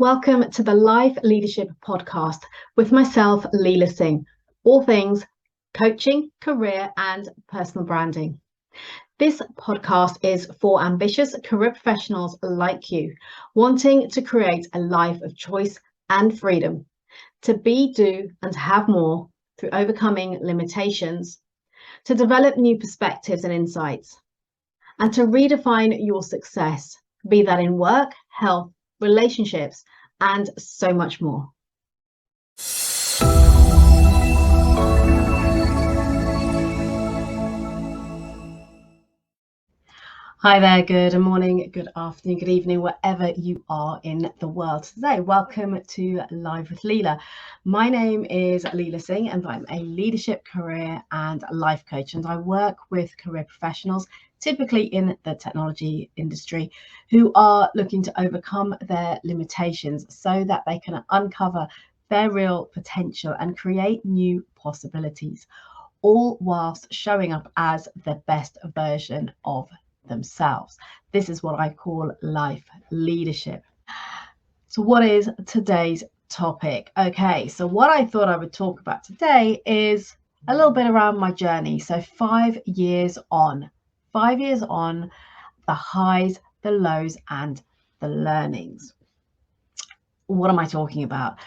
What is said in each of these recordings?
Welcome to the Life Leadership Podcast with myself, Leila Singh, all things coaching, career, and personal branding. This podcast is for ambitious career professionals like you, wanting to create a life of choice and freedom, to be, do, and have more through overcoming limitations, to develop new perspectives and insights, and to redefine your success, be that in work, health, relationships, and so much more. Hi there, good morning, good afternoon, good evening, wherever you are in the world today. Welcome to Live with Leila. My name is Leila Singh and I'm a leadership, career and life coach, and I work with career professionals, typically in the technology industry, who are looking to overcome their limitations so that they can uncover their real potential and create new possibilities, all whilst showing up as the best version of themselves. This is what I call life leadership. So what is today's topic? Okay, so what I thought I would talk about today is a little bit around my journey. So 5 years on, the highs, the lows, and the learnings. What am I talking about?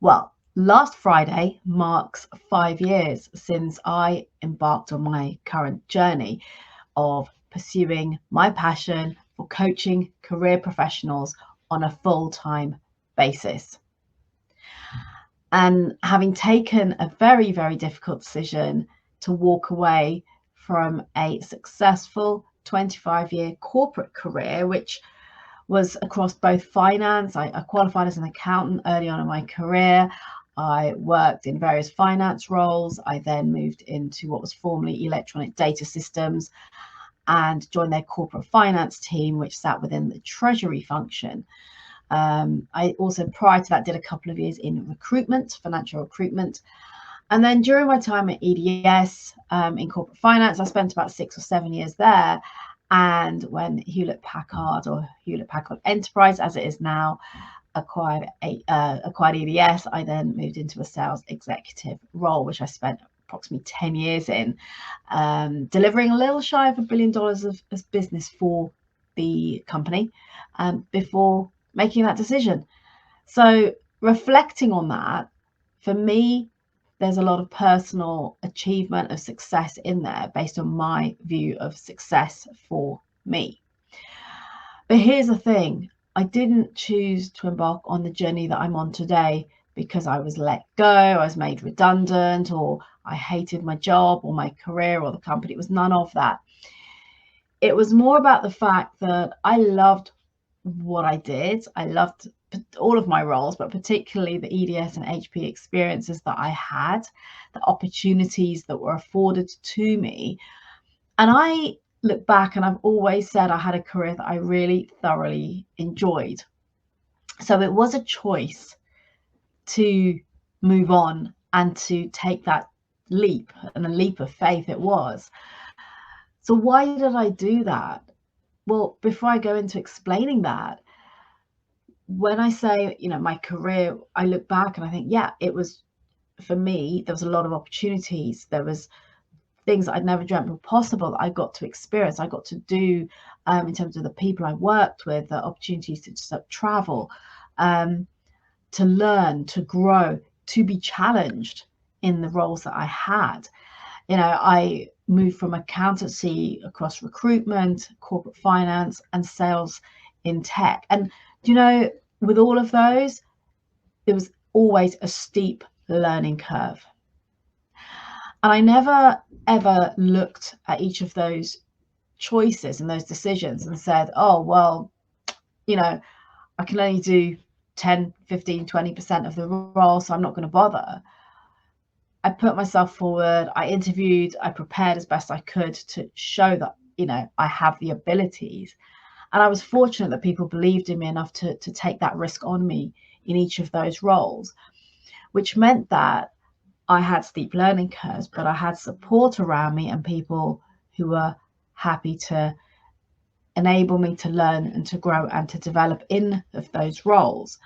Well, last Friday marks 5 years since I embarked on my current journey of pursuing my passion for coaching career professionals on a full-time basis. And having taken a very, very difficult decision to walk away from a successful 25-year corporate career, which was across both finance. I qualified as an accountant early on in my career. I worked in various finance roles. I then moved into what was formerly electronic data systems and joined their corporate finance team, which sat within the treasury function. I also, prior to that, did a couple of years in recruitment, financial recruitment. And then during my time at EDS in corporate finance, I spent about 6 or 7 years there. And when Hewlett Packard Enterprise, as it is now, acquired EDS, I then moved into a sales executive role, which I spent approximately 10 years in, delivering a little shy of $1 billion of business for the company before making that decision. So reflecting on that, for me, there's a lot of personal achievement of success in there based on my view of success for me. But here's the thing, I didn't choose to embark on the journey that I'm on today because I was let go, I was made redundant, or I hated my job or my career or the company. It was none of that. It was more about the fact that I loved what I did. I loved all of my roles, but particularly the EDS and HP experiences that I had, the opportunities that were afforded to me. And I look back and I've always said I had a career that I really thoroughly enjoyed. So it was a choice to move on and to take that leap, and a leap of faith it was. So why did I do that? Well, before I go into explaining that, when I say, my career, I look back and I think, yeah, it was, for me, there was a lot of opportunities. There was things that I'd never dreamt were possible that I got to experience. I got to do in terms of the people I worked with, the opportunities to travel, to learn, to grow, to be challenged in the roles that I had. I moved from accountancy across recruitment, corporate finance, and sales in tech. And, with all of those, there was always a steep learning curve. And I never, ever looked at each of those choices and those decisions and said, oh, well, I can only do 10, 15, 20% of the role, so I'm not going to bother. I put myself forward, I interviewed, I prepared as best I could to show that, I have the abilities. And I was fortunate that people believed in me enough to take that risk on me in each of those roles, which meant that I had steep learning curves, but I had support around me and people who were happy to enable me to learn and to grow and to develop in of those roles.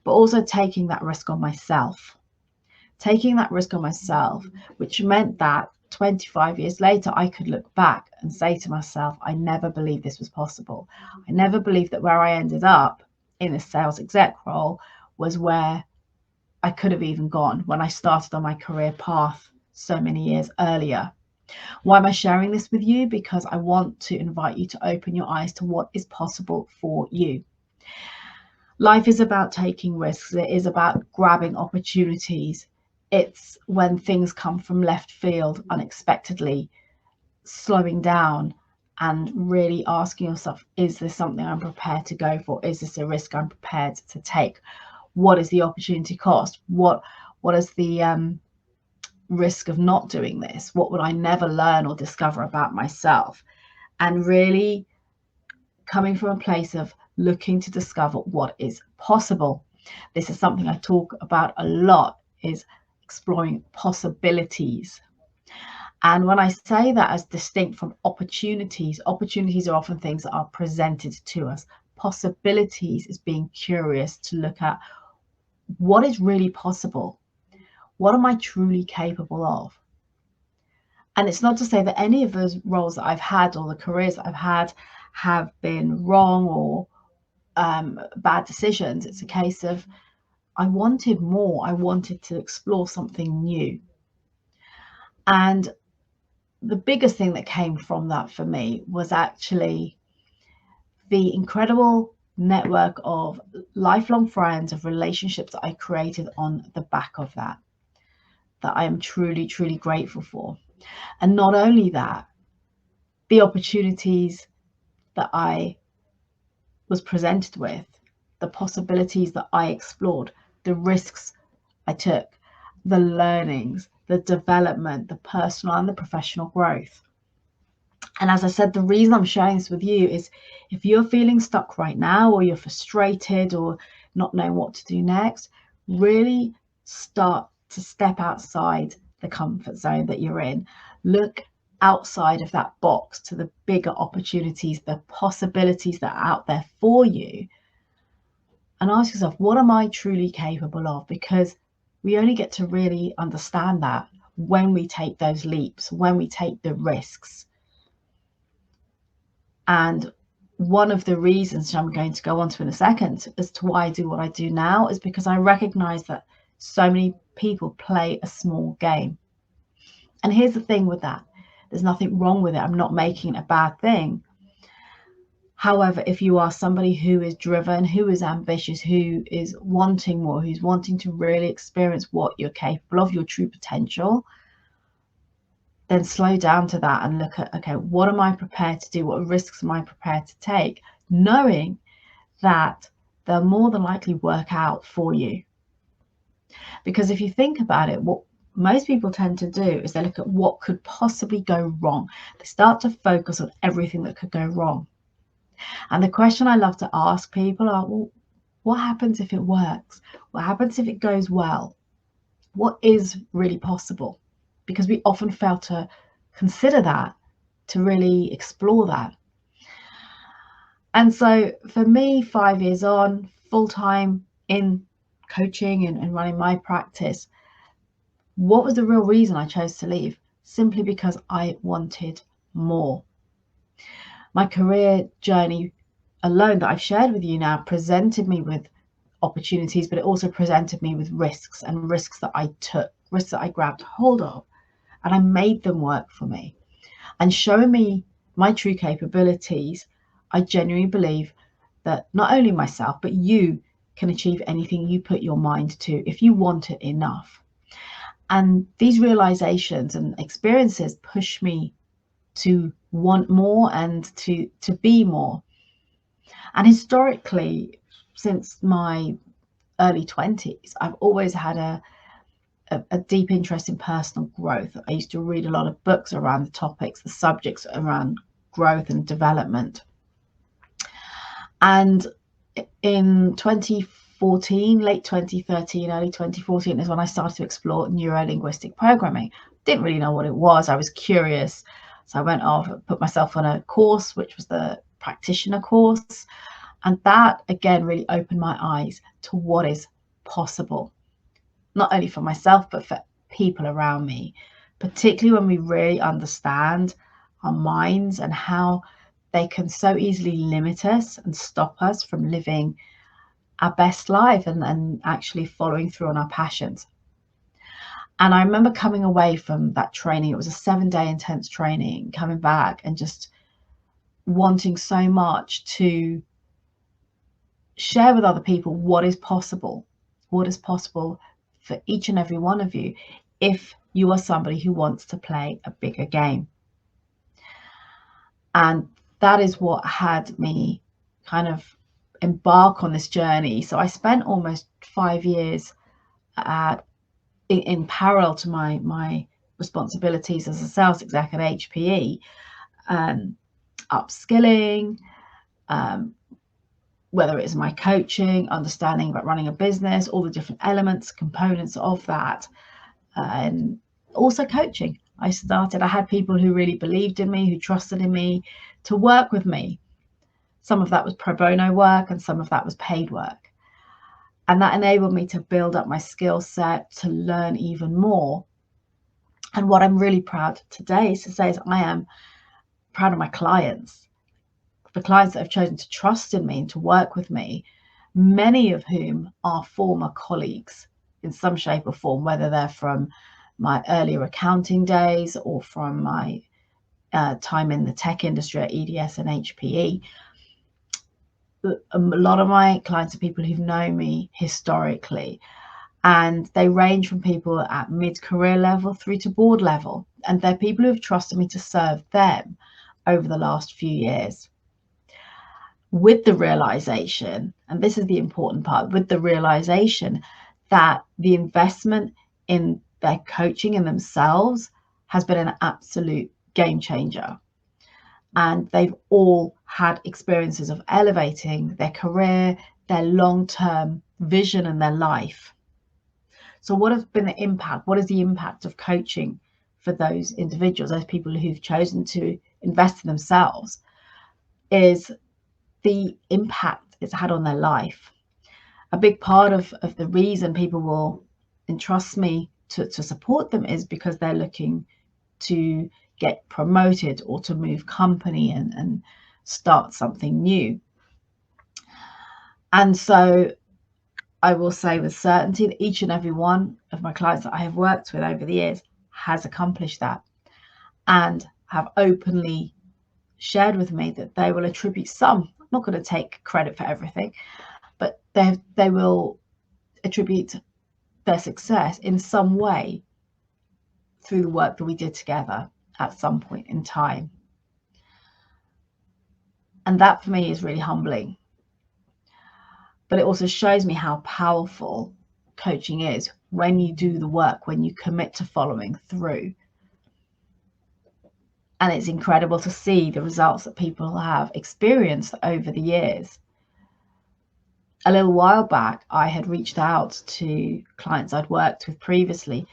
but also taking that risk on myself. Which meant that 25 years later, I could look back and say to myself, I never believed this was possible. I never believed that where I ended up in a sales exec role was where I could have even gone when I started on my career path so many years earlier. Why am I sharing this with you? Because I want to invite you to open your eyes to what is possible for you. Life is about taking risks. It is about grabbing opportunities. It's when things come from left field unexpectedly, slowing down and really asking yourself, is this something I'm prepared to go for? Is this a risk I'm prepared to take? What is the opportunity cost? What is the risk of not doing this? What would I never learn or discover about myself? And really coming from a place of looking to discover what is possible. This is something I talk about a lot, is exploring possibilities. And when I say that as distinct from opportunities, opportunities are often things that are presented to us. Possibilities is being curious to look at what is really possible. What am I truly capable of? And it's not to say that any of those roles that I've had or the careers that I've had have been wrong or bad decisions. It's a case of I wanted more. I wanted to explore something new. And the biggest thing that came from that for me was actually the incredible network of lifelong friends, of relationships that I created on the back of that I am truly, truly grateful for. And not only that, the opportunities that I was presented with, the possibilities that I explored, the risks I took, the learnings, the development, the personal and the professional growth. And as I said, the reason I'm sharing this with you is if you're feeling stuck right now, or you're frustrated or not knowing what to do next, really start to step outside the comfort zone that you're in. Look outside of that box to the bigger opportunities, the possibilities that are out there for you, and ask yourself, what am I truly capable of? Because we only get to really understand that when we take those leaps, when we take the risks. And one of the reasons I'm going to go on to in a second as to why I do what I do now is because I recognize that so many people play a small game. And here's the thing with that. There's nothing wrong with it. I'm not making it a bad thing. However, if you are somebody who is driven, who is ambitious, who is wanting more, who's wanting to really experience what you're capable of, your true potential, then slow down to that and look at, okay, what am I prepared to do? What risks am I prepared to take? Knowing that they'll more than likely work out for you. Because if you think about it, what most people tend to do is they look at what could possibly go wrong. They start to focus on everything that could go wrong. And the question I love to ask people are, well, what happens if it works? What happens if it goes well? What is really possible? Because we often fail to consider that, to really explore that. And so for me, 5 years on, full-time in coaching and running my practice, what was the real reason I chose to leave? Simply because I wanted more. My career journey alone that I've shared with you now presented me with opportunities, but it also presented me with risks, and risks that I took, risks that I grabbed hold of, and I made them work for me. And showing me my true capabilities, I genuinely believe that not only myself, but you can achieve anything you put your mind to if you want it enough. And these realizations and experiences push me to want more and to be more. And historically, since my early 20s, I've always had a deep interest in personal growth. I used to read a lot of books around the topics, the subjects around growth and development. And in 2014, late 2013, early 2014 is when I started to explore neuro-linguistic programming. Didn't really know what it was. I was curious. So I went off, put myself on a course, which was the practitioner course. And that, again, really opened my eyes to what is possible, not only for myself, but for people around me, particularly when we really understand our minds and how they can so easily limit us and stop us from living our best life and actually following through on our passions. And I remember coming away from that training. It was a 7-day intense training, coming back and just wanting so much to share with other people what is possible for each and every one of you if you are somebody who wants to play a bigger game. And that is what had me kind of embark on this journey. So I spent almost 5 years in parallel to my responsibilities as a sales exec at HPE, upskilling, whether it's my coaching, understanding about running a business, all the different elements, components of that, and also coaching. I had people who really believed in me, who trusted in me to work with me. Some of that was pro bono work and some of that was paid work. And that enabled me to build up my skill set, to learn even more. And what I'm really proud today to say is I am proud of my clients, the clients that have chosen to trust in me and to work with me, many of whom are former colleagues in some shape or form, whether they're from my earlier accounting days or from my time in the tech industry at EDS and HPE. A lot of my clients are people who've known me historically, and they range from people at mid-career level through to board level, and they're people who have trusted me to serve them over the last few years, with the realization, and this is the important part, with the realization that the investment in their coaching in themselves has been an absolute game changer. And they've all had experiences of elevating their career, their long-term vision and their life. So what has been the impact? What is the impact of coaching for those individuals, those people who've chosen to invest in themselves, is the impact it's had on their life. A big part of the reason people will entrust me to support them is because they're looking to get promoted or to move company and start something new. And so I will say with certainty that each and every one of my clients that I have worked with over the years has accomplished that and have openly shared with me that they will attribute some, I'm not going to take credit for everything, but they will attribute their success in some way through the work that we did together at some point in time. And that for me is really humbling. But it also shows me how powerful coaching is when you do the work, when you commit to following through. And it's incredible to see the results that people have experienced over the years. A little while back, I had reached out to clients I'd worked with previously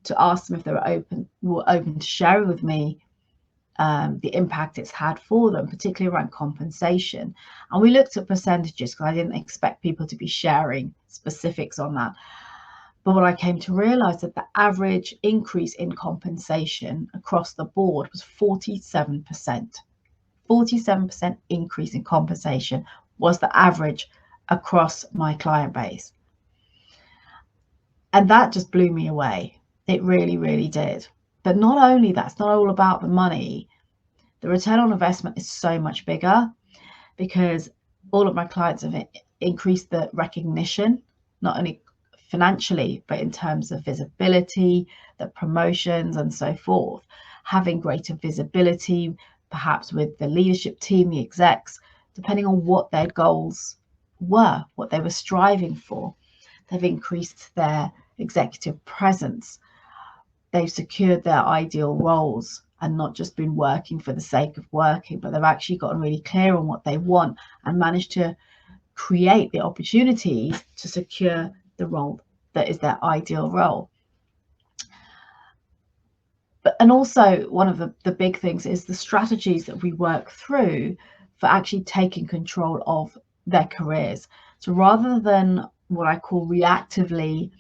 to ask them if they were open to sharing with me the impact it's had for them, particularly around compensation. And we looked at percentages because I didn't expect people to be sharing specifics on that. But what I came to realize that the average increase in compensation across the board was 47%. 47% increase in compensation was the average across my client base. And that just blew me away. It really, really did. But not only that, it's not all about the money. The return on investment is so much bigger because all of my clients have increased the recognition, not only financially, but in terms of visibility, the promotions and so forth, having greater visibility, perhaps with the leadership team, the execs, depending on what their goals were, what they were striving for. They've increased their executive presence. They've secured their ideal roles and not just been working for the sake of working, but they've actually gotten really clear on what they want and managed to create the opportunities to secure the role that is their ideal role. And also one of the big things is the strategies that we work through for actually taking control of their careers. So rather than what I call reactively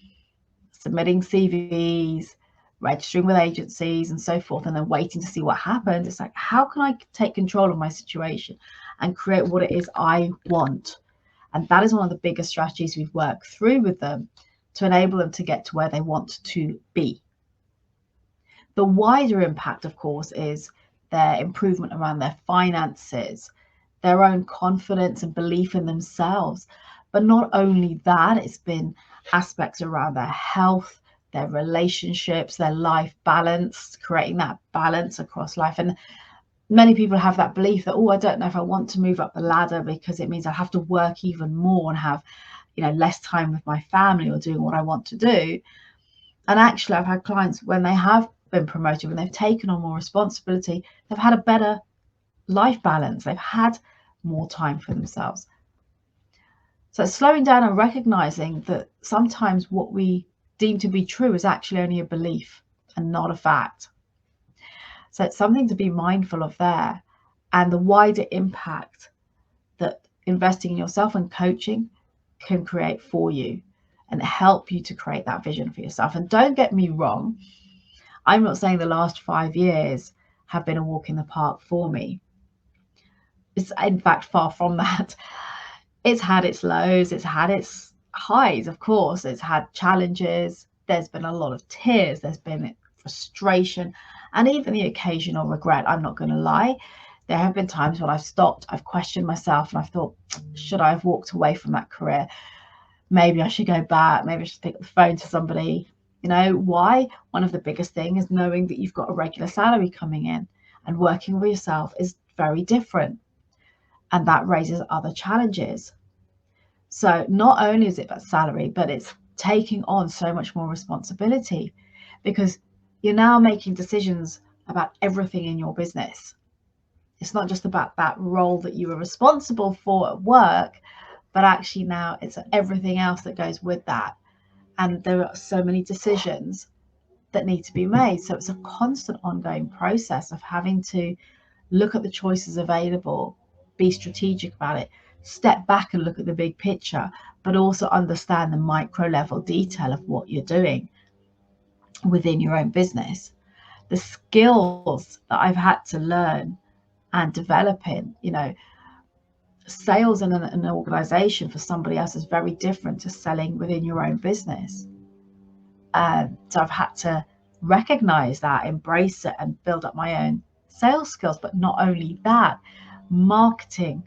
submitting CVs, registering with agencies and so forth, and then waiting to see what happens. It's like, how can I take control of my situation and create what it is I want? And that is one of the biggest strategies we've worked through with them to enable them to get to where they want to be. The wider impact, of course, is their improvement around their finances, their own confidence and belief in themselves. But not only that, it's been aspects around their health, their relationships, their life balance, creating that balance across life. And many people have that belief that, oh, I don't know if I want to move up the ladder because it means I have to work even more and have, less time with my family or doing what I want to do. And actually, I've had clients when they have been promoted, when they've taken on more responsibility, they've had a better life balance. They've had more time for themselves. So slowing down and recognizing that sometimes what we deem to be true is actually only a belief and not a fact. So it's something to be mindful of there, and the wider impact that investing in yourself and coaching can create for you and help you to create that vision for yourself. And don't get me wrong, I'm not saying the last 5 years have been a walk in the park for me. It's in fact far from that. It's had its lows, it's had its highs, of course, it's had challenges, there's been a lot of tears, there's been frustration, and even the occasional regret. I'm not going to lie. There have been times when I've stopped, I've questioned myself, and I've thought, should I have walked away from that career? Maybe I should go back. Maybe I should pick up the phone to somebody. Why? One of the biggest things is knowing that you've got a regular salary coming in, and working for yourself is very different. And that raises other challenges. So not only is it about salary, but it's taking on so much more responsibility, because you're now making decisions about everything in your business. It's not just about that role that you were responsible for at work, but actually now it's everything else that goes with that. And there are so many decisions that need to be made. So it's a constant ongoing process of having to look at the choices available, be strategic about it, step back and look at the big picture, but also understand the micro level detail of what you're doing within your own business. The skills that I've had to learn and develop in, sales in an organization for somebody else is very different to selling within your own business. So I've had to recognize that, embrace it, and build up my own sales skills. But not only that, marketing,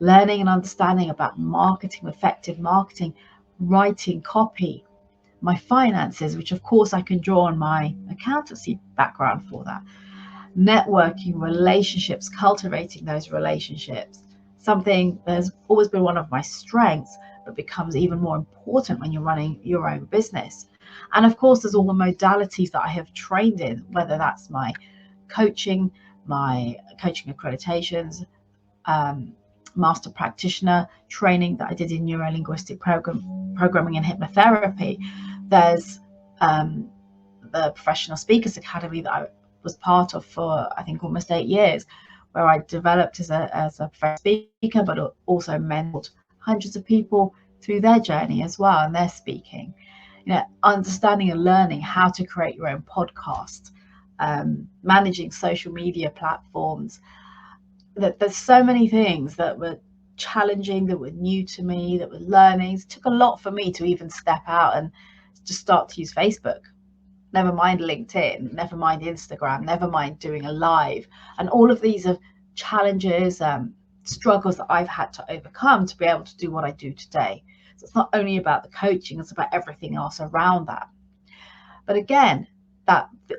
learning and understanding about marketing, effective marketing, writing copy, my finances, which of course I can draw on my accountancy background for that, networking, relationships, cultivating those relationships, something that's always been one of my strengths, but becomes even more important when you're running your own business. And of course, there's all the modalities that I have trained in, whether that's my coaching accreditations, master practitioner training that I did in neuro-linguistic programming and hypnotherapy. There's the Professional Speakers Academy that I was part of for, I think, almost 8 years, where I developed as a professional speaker, but also mentored hundreds of people through their journey as well, and their speaking. Understanding and learning how to create your own podcast, managing social media platforms. That there's so many things that were challenging, that were new to me, that were learnings. It took a lot for me to even step out and just start to use Facebook. Never mind LinkedIn, never mind Instagram, never mind doing a live. And all of these are challenges, struggles that I've had to overcome to be able to do what I do today. So it's not only about the coaching, it's about everything else around that. But again,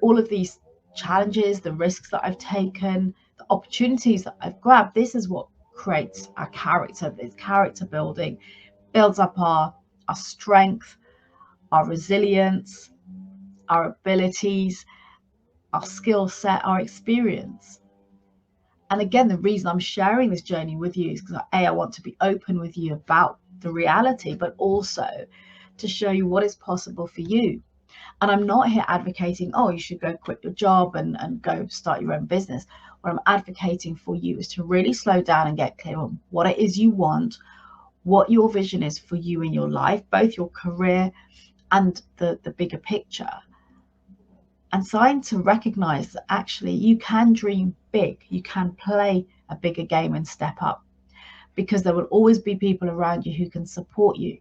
all of these challenges, the risks that I've taken, the opportunities that I've grabbed, this is what creates our character. It's character building, builds up our strength, our resilience, our abilities, our skill set, our experience. And again, the reason I'm sharing this journey with you is because I want to be open with you about the reality, but also to show you what is possible for you. And I'm not here advocating, oh, you should go quit your job and go start your own business. What I'm advocating for you is to really slow down and get clear on what it is you want, what your vision is for you in your life, both your career and the bigger picture. And starting to recognize that actually you can dream big, you can play a bigger game and step up, because there will always be people around you who can support you.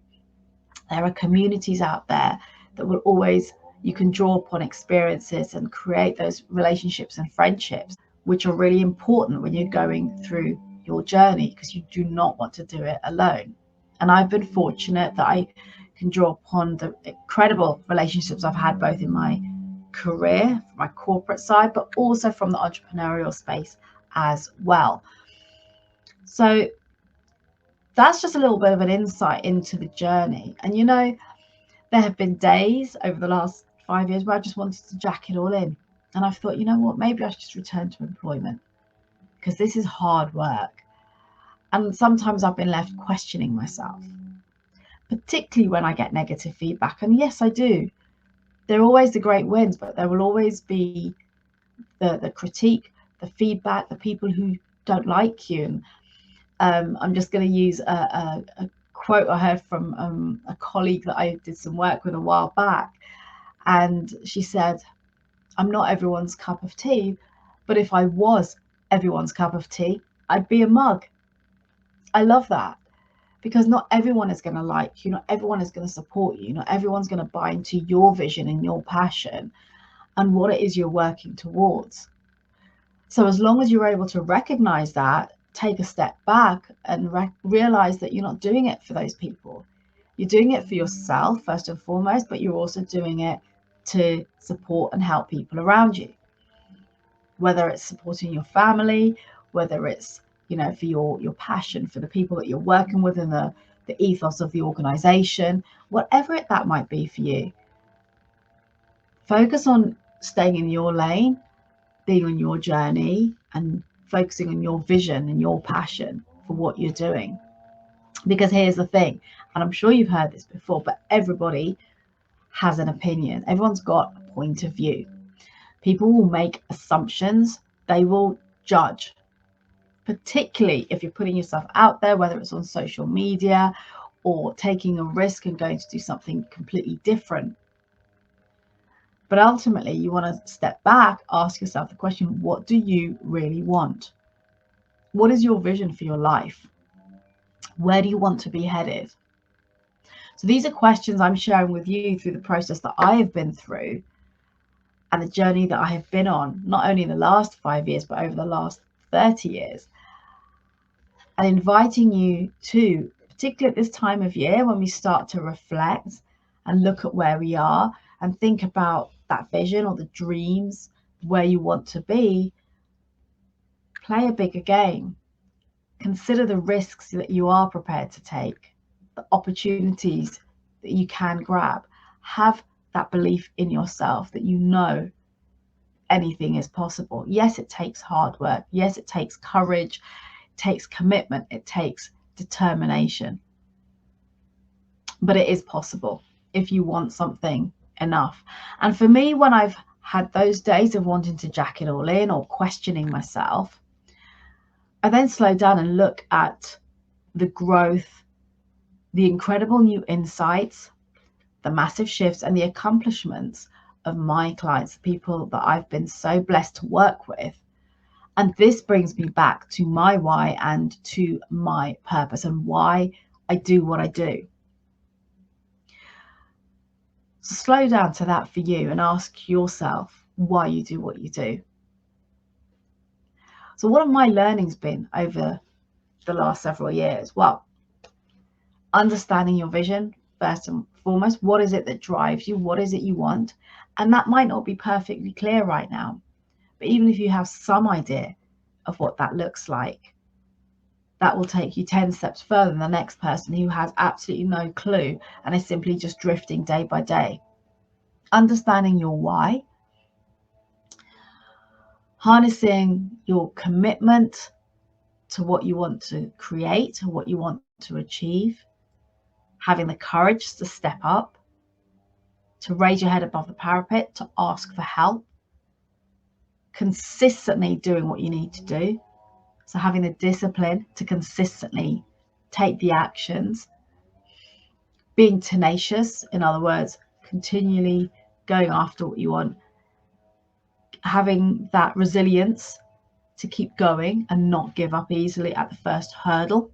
There are communities out there that will always, you can draw upon experiences and create those relationships and friendships, which are really important when you're going through your journey, because you do not want to do it alone. And I've been fortunate that I can draw upon the incredible relationships I've had both in my career, my corporate side, but also from the entrepreneurial space as well. So that's just a little bit of an insight into the journey. And you know, there have been days over the last 5 years where I just wanted to jack it all in. And I've thought, you know what, maybe I should just return to employment, because this is hard work. And sometimes I've been left questioning myself, particularly when I get negative feedback. And yes, I do. There are always the great wins, but there will always be the critique, the feedback, the people who don't like you. And I'm just going to use a quote I heard from a colleague that I did some work with a while back. And she said, I'm not everyone's cup of tea, but if I was everyone's cup of tea, I'd be a mug. I love that, because not everyone is going to like you, not everyone is going to support you, not everyone's going to buy into your vision and your passion and what it is you're working towards. So as long as you're able to recognize that, take a step back and realize that you're not doing it for those people. You're doing it for yourself first and foremost, but you're also doing it to support and help people around you. Whether it's supporting your family, whether it's, you know, for your passion for the people that you're working with and the ethos of the organization, whatever that might be for you. Focus on staying in your lane, being on your journey, and focusing on your vision and your passion for what you're doing. Because here's the thing, and I'm sure you've heard this before, but everybody has an opinion. Everyone's got a point of view. People will make assumptions. They will judge, particularly if you're putting yourself out there, whether it's on social media or taking a risk and going to do something completely different. But ultimately, you want to step back, ask yourself the question, what do you really want? What is your vision for your life? Where do you want to be headed? So these are questions I'm sharing with you through the process that I have been through and the journey that I have been on, not only in the last 5 years, but over the last 30 years. And inviting you to, particularly at this time of year, when we start to reflect and look at where we are and think about that vision or the dreams, where you want to be, play a bigger game. Consider the risks that you are prepared to take, the opportunities that you can grab. Have that belief in yourself that you know anything is possible. Yes, it takes hard work. Yes, it takes courage. It takes commitment. It takes determination. But it is possible if you want something enough. And for me, when I've had those days of wanting to jack it all in or questioning myself, I then slow down and look at the growth, the incredible new insights, the massive shifts, and the accomplishments of my clients, the people that I've been so blessed to work with. And this brings me back to my why and to my purpose and why I do what I do. So slow down to that for you and ask yourself why you do what you do. So what have my learnings been over the last several years? Well, understanding your vision first and foremost. What is it that drives you? What is it you want? And that might not be perfectly clear right now, but even if you have some idea of what that looks like, that will take you 10 steps further than the next person who has absolutely no clue and is simply just drifting day by day. Understanding your why, harnessing your commitment to what you want to create, or what you want to achieve, having the courage to step up, to raise your head above the parapet, to ask for help, consistently doing what you need to do. So having the discipline to consistently take the actions, being tenacious, in other words, continually going after what you want, having that resilience to keep going and not give up easily at the first hurdle.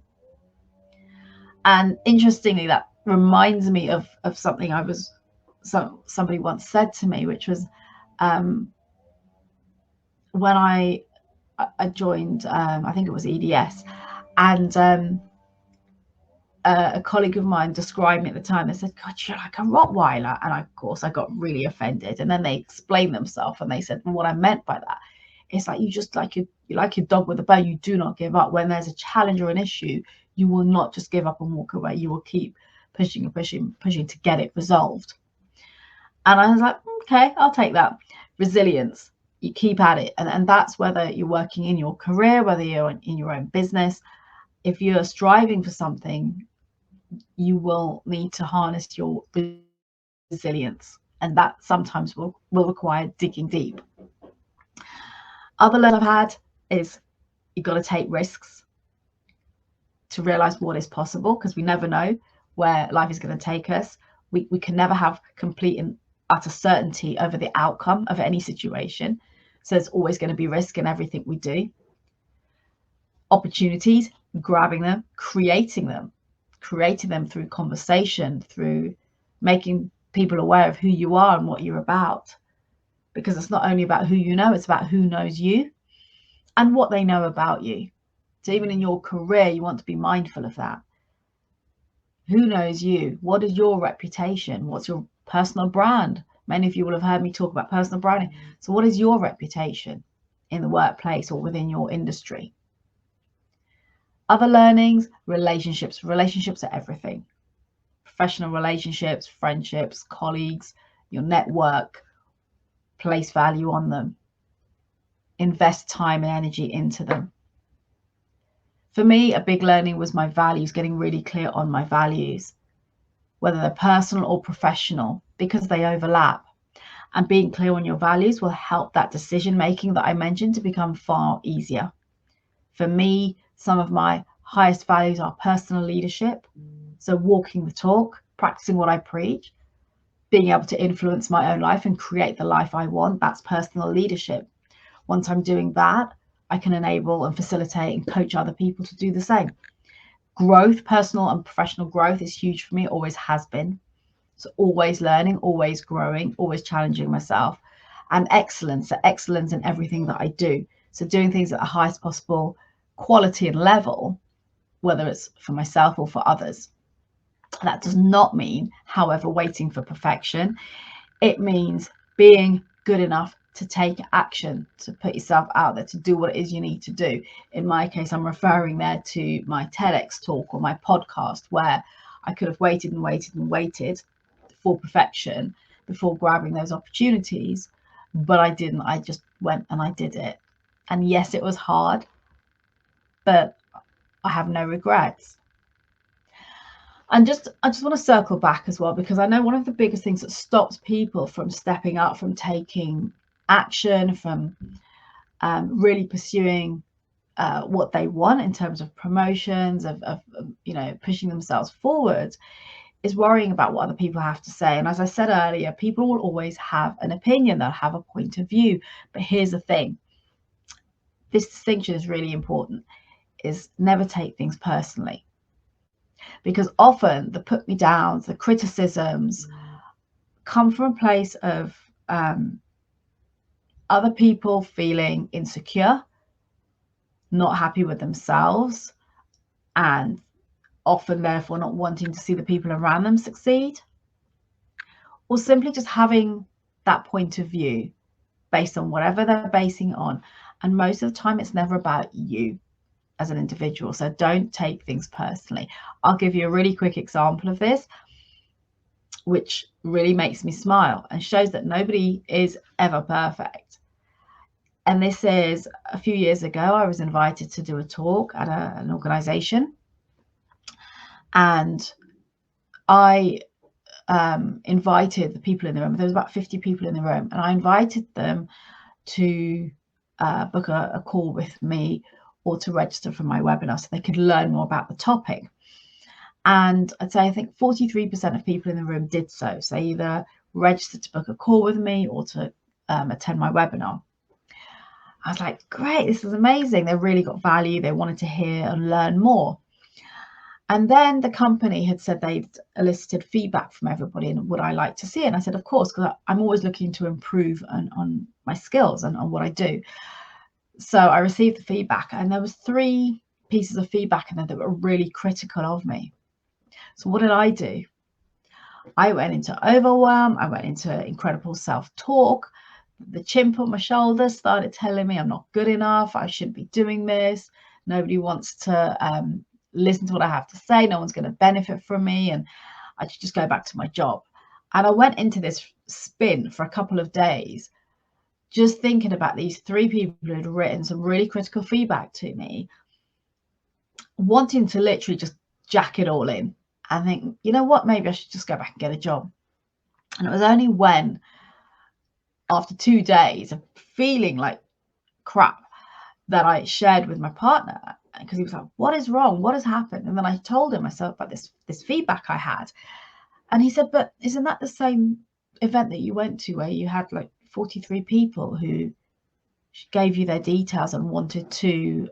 And interestingly, that reminds me of something somebody once said to me, which was when I joined, I think it was EDS, and a colleague of mine described me at the time. They said, "God, you're like a Rottweiler," and of course I got really offended. And then they explained themselves, and they said, well, what I meant by that, it's like you just like you like your dog with a bone. You do not give up when there's a challenge or an issue. You will not just give up and walk away. You will keep pushing and pushing to get it resolved. And I was like, okay, I'll take that. Resilience. You keep at it, and that's whether you're working in your career, whether you're in your own business. If you're striving for something, you will need to harness your resilience, and that sometimes will require digging deep. Other learning I've had is you've got to take risks to realize what is possible, because we never know where life is going to take us. We can never have complete and utter certainty over the outcome of any situation, so there's always going to be risk in everything we do. Opportunities, grabbing them, creating them through conversation, through making people aware of who you are and what you're about, because it's not only about who you know, it's about who knows you and what they know about you. So even in your career, you want to be mindful of that. Who knows you? What is your reputation? What's your personal brand? Many of you will have heard me talk about personal branding. So what is your reputation in the workplace or within your industry? Other learnings, relationships. Relationships are everything. Professional relationships, friendships, colleagues, your network. Place value on them. Invest time and energy into them. For me, a big learning was my values, getting really clear on my values, whether they're personal or professional, because they overlap. And being clear on your values will help that decision making that I mentioned to become far easier. For me, some of my highest values are personal leadership. So walking the talk, practicing what I preach, being able to influence my own life and create the life I want. That's personal leadership. Once I'm doing that, I can enable and facilitate and coach other people to do the same. Growth, personal and professional growth, is huge for me, always has been. So always learning, always growing, always challenging myself. And excellence, so excellence in everything that I do. So doing things at the highest possible quality and level, whether it's for myself or for others. That does not mean, however, waiting for perfection. It means being good enough to take action, to put yourself out there, to do what it is you need to do. In my case, I'm referring there to my TEDx talk or my podcast, where I could have waited for perfection before grabbing those opportunities, but I didn't. I just went and I did it. And yes, it was hard, but I have no regrets. And I just want to circle back as well, because I know one of the biggest things that stops people from stepping up, from taking action, from really pursuing what they want in terms of promotions, of pushing themselves forward, is worrying about what other people have to say. And as I said earlier, people will always have an opinion, they'll have a point of view. But here's the thing, this distinction is really important, is never take things personally. Because often the put me downs, the criticisms come from a place of other people feeling insecure, not happy with themselves, and often therefore not wanting to see the people around them succeed, or simply just having that point of view based on whatever they're basing it on. And most of the time it's never about you as an individual. So don't take things personally. I'll give you a really quick example of this, which really makes me smile and shows that nobody is ever perfect. And this is a few years ago. I was invited to do a talk at an organization, and I invited the people in the room. There was about 50 people in the room, and I invited them to book a call with me or to register for my webinar so they could learn more about the topic. And I'd say I think 43% of people in the room did so. So they either registered to book a call with me or to attend my webinar. I was like, great, this is amazing. They really got value. They wanted to hear and learn more. And then the company had said they'd elicited feedback from everybody and would I like to see it? And I said, of course, because I'm always looking to improve on my skills and on what I do. So I received the feedback, and there was 3 pieces of feedback in there that were really critical of me. So what did I do? I went into overwhelm. I went into incredible self-talk. The chimp on my shoulder started telling me I'm not good enough. I shouldn't be doing this. Nobody wants to listen to what I have to say. No one's going to benefit from me. And I should just go back to my job. And I went into this spin for a couple of days, just thinking about these 3 people who had written some really critical feedback to me, wanting to literally just jack it all in and think, you know what, maybe I should just go back and get a job. And it was only when, after 2 days of feeling like crap, that I shared with my partner, because he was like, what is wrong? What has happened? And then I told him myself about this feedback I had. And he said, but isn't that the same event that you went to where you had like 43 people who gave you their details and wanted to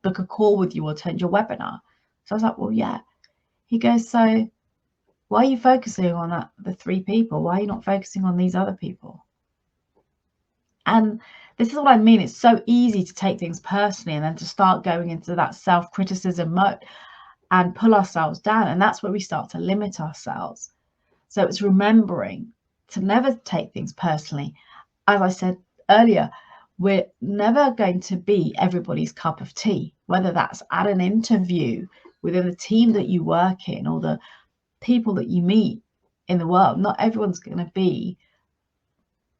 book a call with you or attend your webinar? So I was like, well, yeah. He goes, so why are you focusing on the 3 people? Why are you not focusing on these other people? And this is what I mean. It's so easy to take things personally and then to start going into that self-criticism mode and pull ourselves down. And that's where we start to limit ourselves. So it's remembering to never take things personally. As I said earlier, we're never going to be everybody's cup of tea, whether that's at an interview within the team that you work in or the people that you meet in the world. Not everyone's going to be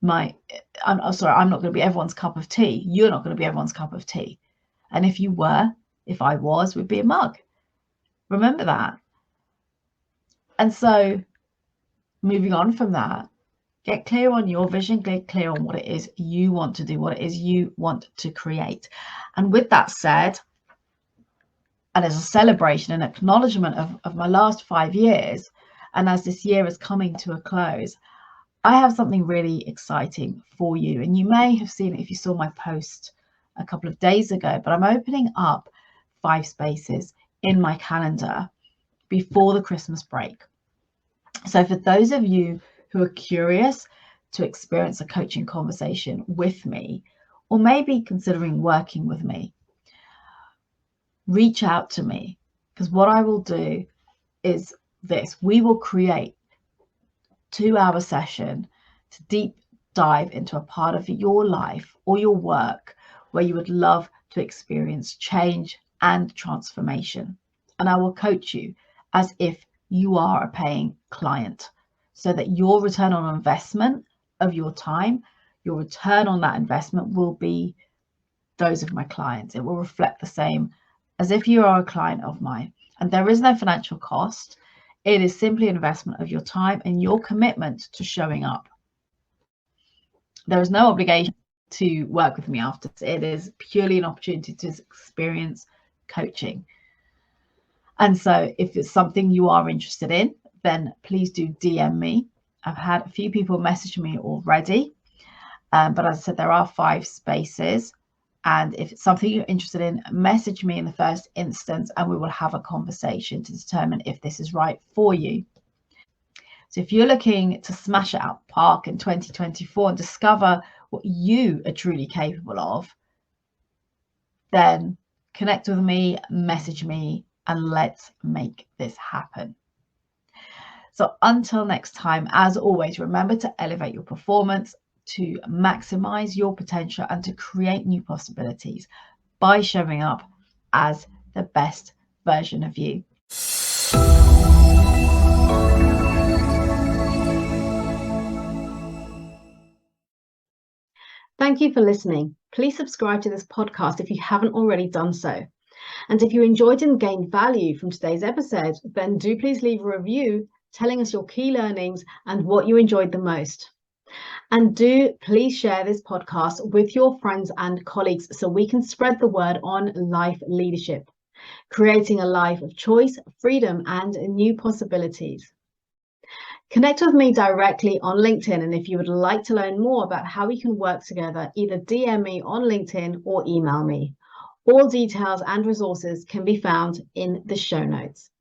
I'm not going to be everyone's cup of tea. You're not going to be everyone's cup of tea. And if you were, if I was, we'd be a mug. Remember that. And so moving on from that, get clear on your vision, get clear on what it is you want to do, what it is you want to create. And with that said, and as a celebration and acknowledgement of my last 5 years, and as this year is coming to a close, I have something really exciting for you. And you may have seen it if you saw my post a couple of days ago, but I'm opening up 5 spaces in my calendar before the Christmas break. So for those of you who are curious to experience a coaching conversation with me, or maybe considering working with me, reach out to me, because what I will do is this. We will create 2-hour session to deep dive into a part of your life or your work where you would love to experience change and transformation. And I will coach you as if you are a paying client, so that your return on investment of your time, your return on that investment will be those of my clients. It will reflect the same as if you are a client of mine. And there is no financial cost. It is simply an investment of your time and your commitment to showing up. There is no obligation to work with me after. It is purely an opportunity to experience coaching. And so if it's something you are interested in, then please do DM me. I've had a few people message me already, but as I said, there are 5 spaces. And if it's something you're interested in, message me in the first instance and we will have a conversation to determine if this is right for you. So if you're looking to smash it out park in 2024 and discover what you are truly capable of, then connect with me, message me, and let's make this happen. So until next time, as always, remember to elevate your performance, to maximize your potential, and to create new possibilities by showing up as the best version of you. Thank you for listening. Please subscribe to this podcast if you haven't already done so. And if you enjoyed and gained value from today's episode, then do please leave a review telling us your key learnings and what you enjoyed the most. And do please share this podcast with your friends and colleagues so we can spread the word on life leadership. creating a life of choice, freedom, and new possibilities. Connect with me directly on LinkedIn, and if you would like to learn more about how we can work together, either DM me on LinkedIn or email me. All details and resources can be found in the show notes.